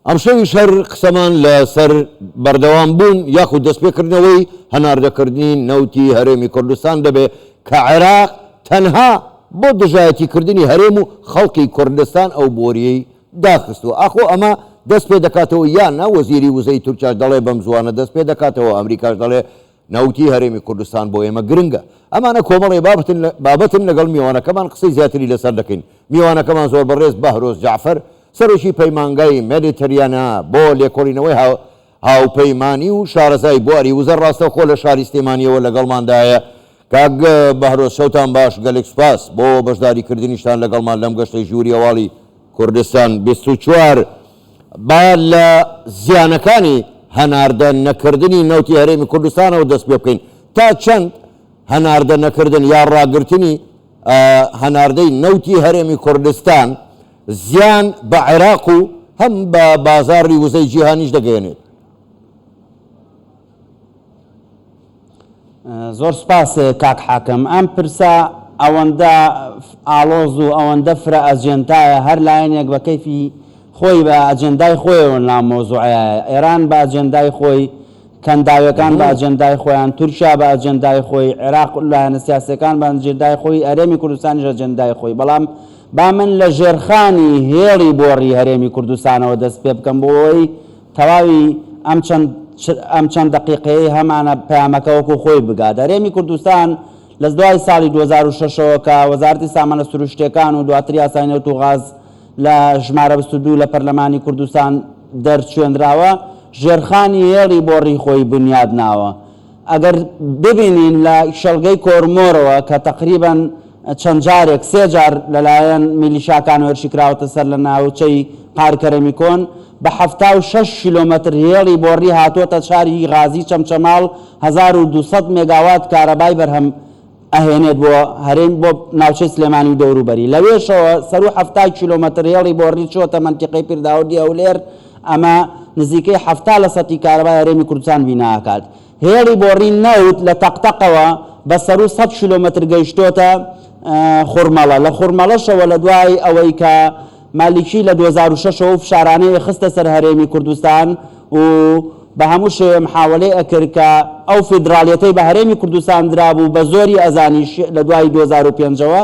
ئەم شەویش هەر قسەمان لەسەر بەردەوام بوون یاخود دەستپێکردنەوەی هەناردەکردنی نەوتی هەرێمی کوردستان دەبێ کە عێراق تەنها بۆ دژایەتیکردنی هەرێم و خەڵکی کوردستان ئەو بۆریەی داخستووە. ئاخۆ ئەمە دەست پێ دەکاتەوە یانە وەزیری وزەی تورکیاش دەڵێ بەم زوانە دەست پێ دەکاتەوە، ئەمریکاش دەڵێ نەوتی هەرێمی کوردستان بۆ ئێمە گرنگە. ئەمانە کۆمەڵی بابەتن لەگەڵ میوانەکەمان قسەی زیاتری لەسەر دەکەین. میوانەکەمان زۆر بەڕێز بەهرۆز جعفەر سەرۆکی پەیمانگای مێدیتەرانە بۆ لێکۆڵینەوەی هاوپەیمانی و شارەزای بواری وزە ڕاستەوخۆ لە شاری سلێمانیەوە لەگەڵماندایە. کاک بەهرۆز شەوتان باش، گەلێک سوپاس بۆ بەشداریکردنیشتان لەگەڵمان لەم گەشتەی ژووری هەواڵی کوردستان 24. با لە زیانەکانی هەناردە نەکردنی نەوتی هەرێمی کوردستانەوە دەست پێ بکەین. تا چەند هەناردە نەکردن یا ڕاگررتنی هەناردەی نەوتی هەرێمی کوردستان زیان بە عێراق و هەم بە بازاڕی وزەی جیهانیش دەگەێنێت؟ زۆر سپاس کاک حاکم. ئەم پرسە ئەوەندە ئاڵۆز و ئەوەندە فرە ئەجێنتایە، هەر لایەنێک بە کەیفی خۆی بە ئەجێندای خۆیەوە ناو مۆزوعەیە. ئێران بە ئەجێندای خۆی، کەنداویەکان بە ئەجێندای خۆیان، تورکیا بە ئەجێندای خۆی، عێراق لایەنە سیاسیەکان بە ئەجێندای خۆی، هەرێمی کوردستانیش ئەجێندای خۆی. بەڵام با من لە ژێرخانی هێڵی بۆڕی هەرێمی کوردستانەوە دەست پێ بکەم بۆەوەی تەواوی ئەم چەند دقیقەیە هەمانە پەیامەکە وەکو خۆی بگات. هەرێمی کوردستان لە دوای ساڵی 2006ەوە کە وەزارەتی سامانە سروشتیەکان و دواتر یاسای نەوت و غاز لە ژمارە 22 لە پەرلەمانی کوردستان دەرچێنراوە، ژێرخانی هێڵی بۆڕی خۆی بنیاد ناوە. ئەگەر ببینین لە شەڵگەی کۆرمۆرەوە کە تقریباً چەند جارێک 3 جار لەلایەن میلیشاکان وەرشیکراوەتە سەر لە ناوچەی قارکەرەمی کۆن، بە 76 کیلۆمەتر هێڵی بۆڕی هاتووەتە شاری غازی چەمچەماڵ، 1200 مێگاوات کارەبای بەرهەم ئەهێنێت بۆ هەرێم بۆ ناوچەی سلێمانی و دەوروبەری. لەوێشەوە سەر و 70 کیلۆمەتر هێڵی بۆڕی چۆتە منتیقەی پیرداوەدی ئەولێر، ئەمە نزیکەی 70% کارەبای هەرێمی کوردستان بیناکات. هێڵی بۆڕی نەوت لە تەقتەقەوە بە سەر و 100 کیلۆمەتر گەیشتۆتە خورمەڵە. لە خورمەڵەشەوە لە دوای ئەوەی کە مالیکی لە 2006ەوە فشارانەیە خستە سەر هەرێمی کوردستان و بە هەموو شێوێ محاولەی ئەکرد کە ئەو فیدراڵیەتەی بە هەرێمی کوردستان درابوو بە زۆری ئەزانیش لە دوای 2005ەوە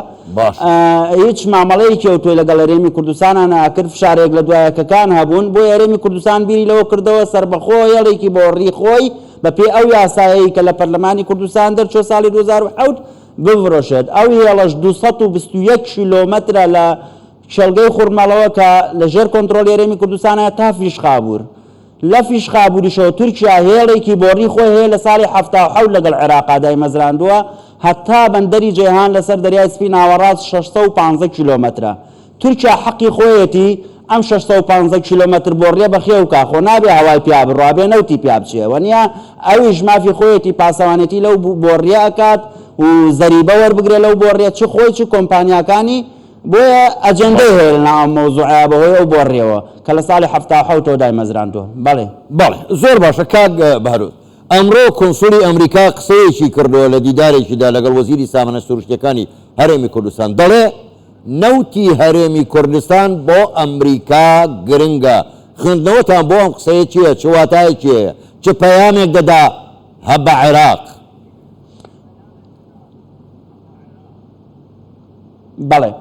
هیچ مامەڵەیەکی کەوتووی لەگەڵ هەرێمی کوردستانان ناکرد، فشارێک لە دوایەکەکان هەبوون، بۆی هەرێمی کوردستان بیری لەوە کردەوە سربەخۆ هێڵێکی بۆڕی خۆی بە پێی ئەو یاسایەی کە لە پەرلەمانی کوردستان دەرچۆ ساڵی 2007 بفرۆشێت. ئەو هێڵەش 221 کیلۆمەترە لە شەڵگەی خورمەڵەوە کە لە ژێر کۆنتڕۆلی هەرێمی کوردستانە تا فیشخابوور. لە فیشخابووریشەوە تورکیا هێڵێکی بۆڕی خۆی هەیە لە ساڵی 77 لەگەڵ عێراقا دایمەزراندووە، هەتا بەندەری جێهان لەسەر دەریای سپی ناوەڕاست 615 کیلۆمەترە. تورکیا حەقی خۆیەتی ئەم 615 کیلۆمەتر بۆڕیە بەخێو کا، خۆ نابێ هەوای پیا بڕوا بێ نەوتی پیا بچێ، وەنیە ئەویش مافی خۆیەتی پاسەوانێتی لەو بۆڕیە ئەکات و زەریبە وەربگرێ لەو بۆڕیە، چ خۆی چ کۆمپانیاکانی. بۆیە ئەجەندەی هەیە لە ناو مۆزوعە بەهۆی ئەو بۆڕیەوە کە لە ساڵی 77ەوە دایمەزراندووە. بەڵێ زۆر باشە کاک بەهرۆز. ئەمڕۆ کۆنسولی ئەمریکا قسەیەکی کردەوە لە دیدارێکیدا لەگەڵ وەزیری سامانە سروشتیەکانی هەرێمی کوردستان، دەڵێ نەوتی هەرێمی کوردستان بۆ ئەمریکا گرنگە. خوێندنەوەتان بۆ ئەم قسەیە چییە؟ چ واتایەکی هەیە؟ چ پەیامێک دەدا هە بە عێراق؟ بەڵێ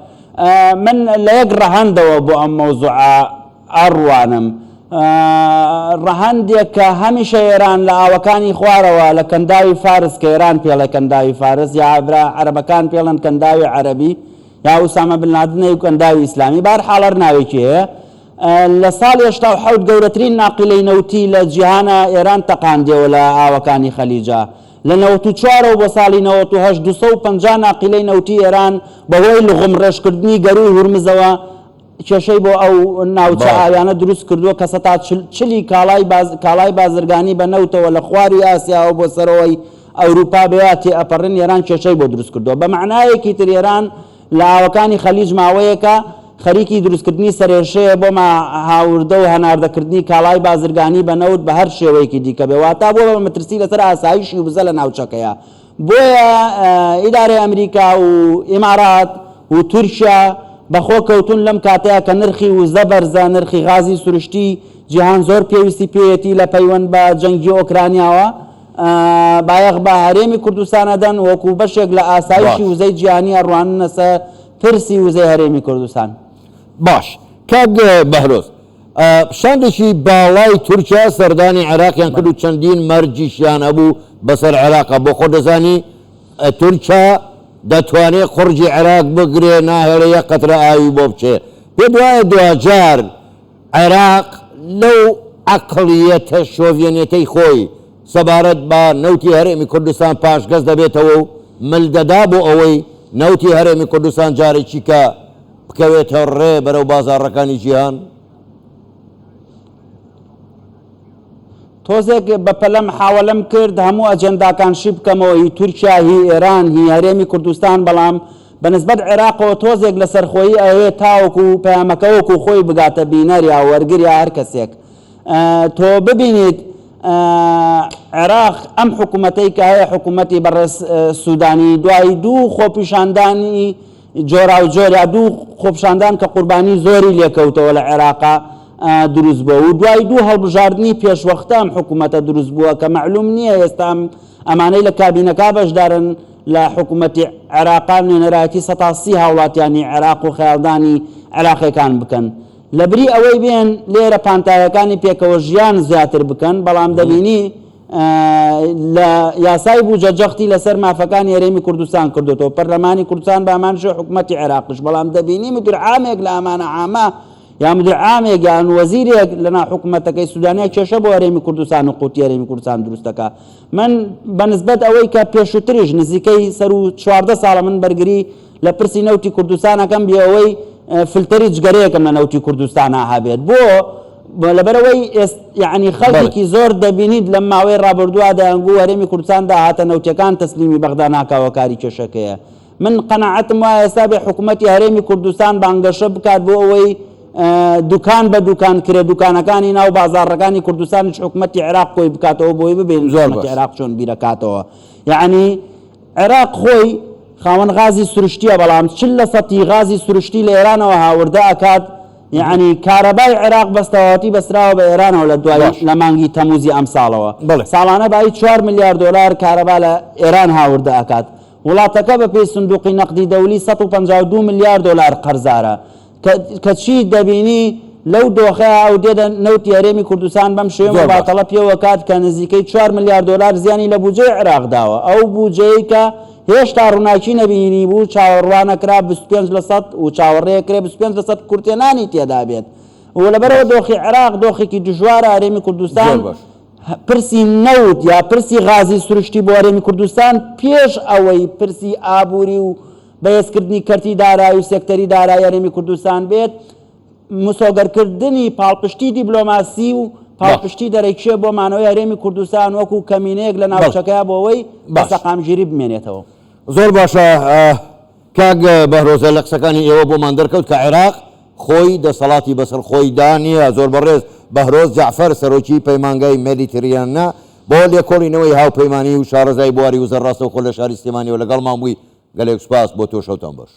من لە یەک ڕەهەندەوە بۆ ئەم مەوزوعە ئەڕوانم. ڕەهەندێک کە هەمیشە ئێران لە ئاوەکانی خوارەوە لە کەنداوی فارس کە ئێران پێڵێ کەنداوی فارس، یا عەرەبەکان پێڵێن کەنداوی عەرەبی، یا ئوسامە بن لادنەی و کەنداوی ئیسلامی، بەهەرحاڵ هەر ناوێکی هەیە. لە ساڵی 87 گەورەترین ناقیلەی نەوتی لە جیهانە ئێران تەقاندێەوە لە ئاوەکانی خەلیجە. لە 94 بۆ ساڵی 98 250 ناقیلەی نەوتی ئێران بەهۆی لغم ڕێژکردنی گەروی هورمزەوە کێشەی بۆ ئەو ناوچە ئاویانە دروست کردووە کە سەتا چلی کاڵای بازرگانی بە نەوتەوە لە خواری ئاسیاوە بۆ سەرەوەی ئەوروپا بێتی ئەپەڕن ئێران کێشەی بۆ دروست کردووە. بە معنایەکی تر ئێران لە ئاوەکانی خەلیج ماوەیەکە خەریکی دروستکردنی سەرێشەیە بۆ هاوردە و هەناردەکردنی کاڵای بازرگانی بە نەوت بە هەر شێوەیەکی دیکە بێ، واتە بۆ بە مەترسی لەسەر ئاسایشی و بزە لە ناوچەکەیە. بۆیە ئیدارەی ئەمریکا و ئیمارات و تورکیا بەخۆ کەوتون لەم کاتەیە کە نرخی وزە بەرزە نرخی غازی سروشتی جیهان زۆر پێویستی پێیەتی لە پەیوەند بە جەنگی ئۆکرانیاوە بایەخ بە هەرێمی کوردستانە دەن وەکو بەشێک لە ئاسایشی وزەی جیهانی ئەڕواننە سەر پرسی وزەی هەرێمی کوردستان. باش کاک بەهرۆز شاندێکی باڵای تورکیا سەردانی عێراقیان کرد و چەندین مەرجیشیان هەبوو بەسەر عێراقا بۆ خۆ دەزانی تورکیا دەتوانێت قورجی عێراق بگرێ ناهێڵە یەک قەترە ئاوی بۆ بچێ پێ دوایە دوجار عێراق لەو عەقڵیەتە شۆڤێنێتەی خۆی سەبارەت بە نەوتی هەرێمی کوردستان پاشگەز دەبێتەوە و ملدەدا بۆ ئەوەی نەوتی هەرێمی کوردستان جارێکی کە بکەوێتە ڕێ بەرەو بازاڕەکانی جیهان. تۆزێک بەپەلەم حاوەلەم کرد هەموو ئەجەنداکانشی بکەمەوە هی تورکیا هی ئێران هی هەرێمی کوردستان بەڵام بەنسبەت عێراقەوە تۆزێک لە سەرخۆیی ئەوێ تاوەکو و پەیامەکە وەکو خۆی بگاتە بینەری یا وەرگری هەر کەسێک تۆ ببینیت عێراق ئەم حکوومەتەی کە هەیە حکوومەتی بەڕێز سوودانی دوای دوو خۆپیشاندانی جۆرا و جۆرا دوو خۆپیشاندان کە قوربانی زۆری لێکەوتەوە لە عێراقا دروست بووە و دوای دوو هەڵبژاردننی پێشوەختە ئەم حکوومەتە دروست بووە کە معلوم نییە ئێستا ئەمانەی لە کابینەکە بەشدارن لە حکوومەتی عێراقان نوێنەرایەتی سەتاسی هاوڵاتیانی عێراق و خەیاڵدانی عێراقیەکان بکەن لە بری ئەوەی بێن لێرە پانتایەکانی پێکەوە ژیان زیاتر بکەن بەڵام دەبینی لە یاسای بوجە جەختی لەسەر مافەکانی هەرێمی کوردستان کردوێتەوە پەرلەمانی کوردستان بە ئەمانشە حکوومەتی عێراقش بەڵام دەبینی مدیر عامێک لە ئەمانە عامە یا مدیر عامێک یان وەزیرێک لەنا حکوومەتەکەی سوودانیا کێشە بۆ هەرێمی کوردستان و قوتی هەرێمی کوردستان دروست دەکات. من بەنسبەت ئەوەی کە پێشووتریش نزیکەی سەر و 14 ساڵە من بەرگری لە پرسی نەوتی کوردستانەکەم بێ ئەوەی فلتەری جگەرەیەکم لە نەوتی کوردستانە هەبێت بۆ لەبەرەوەی یعنی خەڵکێکی زۆر دەبینیت لەم ماوەی ڕابردووە دەیانگوو هەرێمی کوردستان داهاتە نەوتیەکان تەسلیمی بەغدا ناکاوە کاری کێشەکەیە. من قەناعەتم وایە ئێستا بێ حکوومەتی هەرێمی کوردستان بانگەشە بکات بۆ ئەوەی دوکان بە دوکان کرێ دوکانەکانی ناو بازاڕەکانی کوردستانیش حکوومەتی عێراق خۆی بکاتەوە بۆی ببێن حکوومەتی عێراق چۆن بیرەکاتەوە. یعنی عێراق خۆی خاوەن غازی سروشتیە بەڵام 40% غازی سروشتی لە ئێرانەوە هاوردە ئەکات. یعنی کارەبای عێراق بەستەواتی بەستراوە بە ئێرانەوە لە دوای لە مانگی تەموزی ئەم ساڵەوە ساڵانە بای 4 میلیارد دلار کارەبا لە ئێران هاوردە ئەکات. وڵاتەکە بە پێی سندوقی نەقدی دەولی 152 میلیارد دلار قەرزارە کەچی دەبینی لەو دۆخەیە ئەو دێدە نەوتی هەرێمی کوردستان بەم شێوە باتەڵە پێوە کات کە نزیکەی 4 میلیارد دلار زیانی لە بودجەی عێراق داوە ئەو بودجەی کە هێشتا ڕووناکی نەبینی بوو چاوەڕوانەکرا 25% و چاوەڕێکرێ 25% کورتێنانی تێدا بێت و لەبەرەوە دۆخی عێراق دۆخێکی دژوارە هەرێمی کوردستان پرسی نەوت یا پرسی غازی سروشتی بۆ هەرێمی کوردستان پێش ئەوەی پرسی ئابووری و بەهێزکردنی کەرتی دارایی و سێکتەری دارایی هەرێمی کوردستان بێت مسۆگەرکردنی پاڵپشتی دیبلۆماسی و پاڵپشتی دەرەکیە بۆ مانەوەی هەرێمی کوردستان وەکو کەمینەیەک لە ناوچەکەیە بۆ ئەوەی بە سەقامگیری بمێنێتەوە. زۆر باشە کاک بەهرۆزە لە قسەکانی ئێوە بۆمان دەرکەوت کە عێراق خۆی دەسەڵاتی بەسەر خۆی دانیە. زۆر بەڕێز بەهرۆز جەعفەر سەرۆکی پەیمانگای مێدیترێنە بۆ لێکۆڵینەوەی هاوپەیمانی و شارەزای بواری و زەرڕاستەوخۆ لە شاری سلێمانیەوە لەگەڵمان بووی گەلێک سوپاس بۆ تۆ شەوتان باش.